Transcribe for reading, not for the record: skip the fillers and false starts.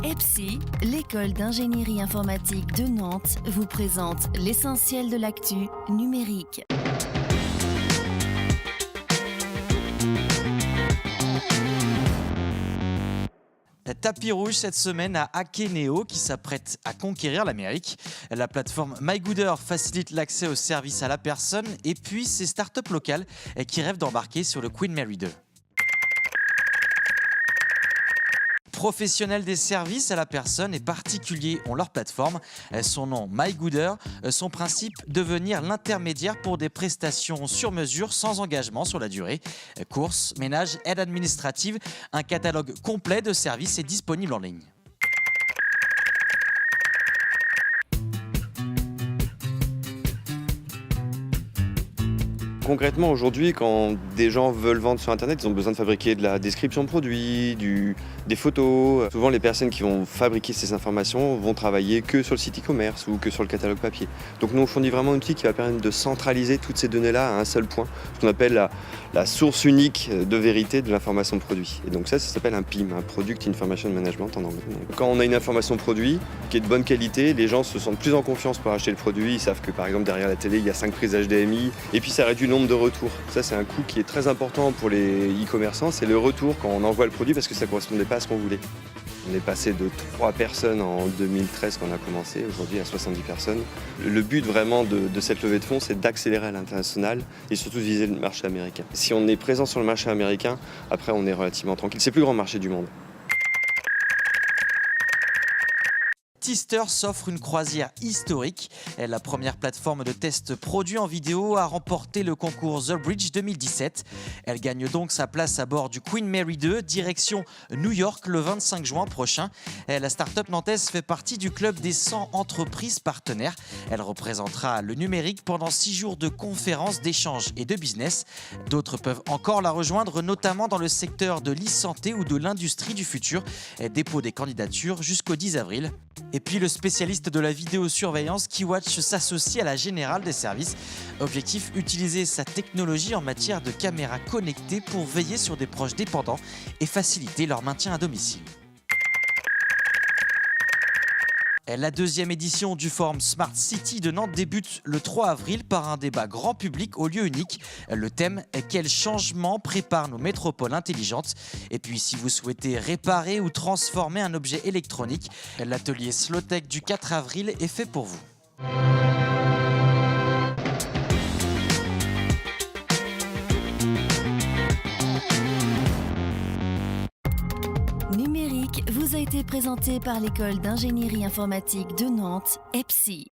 EPSI, l'école d'ingénierie informatique de Nantes, vous présente l'essentiel de l'actu numérique. Tapis rouge cette semaine à Akeneo qui s'apprête à conquérir l'Amérique. La plateforme MyGooder facilite l'accès aux services à la personne et puis ces startups locales qui rêvent d'embarquer sur le Queen Mary 2. Professionnels des services à la personne et particuliers ont leur plateforme. Son nom MyGooder, son principe devenir l'intermédiaire pour des prestations sur mesure sans engagement sur la durée. Courses, ménage, aide administrative, un catalogue complet de services est disponible en ligne. Concrètement, aujourd'hui, quand des gens veulent vendre sur Internet, ils ont besoin de fabriquer de la description de produit, des photos. Souvent, les personnes qui vont fabriquer ces informations vont travailler que sur le site e-commerce ou que sur le catalogue papier. Donc nous, on fournit vraiment un outil qui va permettre de centraliser toutes ces données-là à un seul point, ce qu'on appelle la source unique de vérité de l'information de produit. Et donc ça s'appelle un PIM, un Product Information Management en anglais. Quand on a une information produit qui est de bonne qualité, les gens se sentent plus en confiance pour acheter le produit. Ils savent que par exemple derrière la télé, il y a 5 prises HDMI et puis ça réduit le nombre de retours. Ça, c'est un coût qui est très important pour les e-commerçants, c'est le retour quand on envoie le produit parce que ça ne correspondait pas à ce qu'on voulait. On est passé de 3 personnes en 2013 quand on a commencé, aujourd'hui à 70 personnes. Le but vraiment de cette levée de fonds, c'est d'accélérer à l'international et surtout de viser le marché américain. Si on est présent sur le marché américain, après on est relativement tranquille. C'est le plus grand marché du monde. Twister s'offre une croisière historique. La première plateforme de test produit en vidéo a remporté le concours The Bridge 2017. Elle gagne donc sa place à bord du Queen Mary 2, direction New York le 25 juin prochain. La start-up nantaise fait partie du club des 100 entreprises partenaires. Elle représentera le numérique pendant 6 jours de conférences, d'échanges et de business. D'autres peuvent encore la rejoindre, notamment dans le secteur de l'e-santé ou de l'industrie du futur. Dépôt des candidatures jusqu'au 10 avril. Et puis le spécialiste de la vidéosurveillance Keywatch s'associe à la Générale des services. Objectif, utiliser sa technologie en matière de caméras connectées pour veiller sur des proches dépendants et faciliter leur maintien à domicile. La deuxième édition du forum Smart City de Nantes débute le 3 avril par un débat grand public au lieu unique. Le thème est quels changements préparent nos métropoles intelligentes. Et puis si vous souhaitez réparer ou transformer un objet électronique, l'atelier Slowtech du 4 avril est fait pour vous. Numérique vous a été présenté par l'école d'ingénierie informatique de Nantes, EPSI.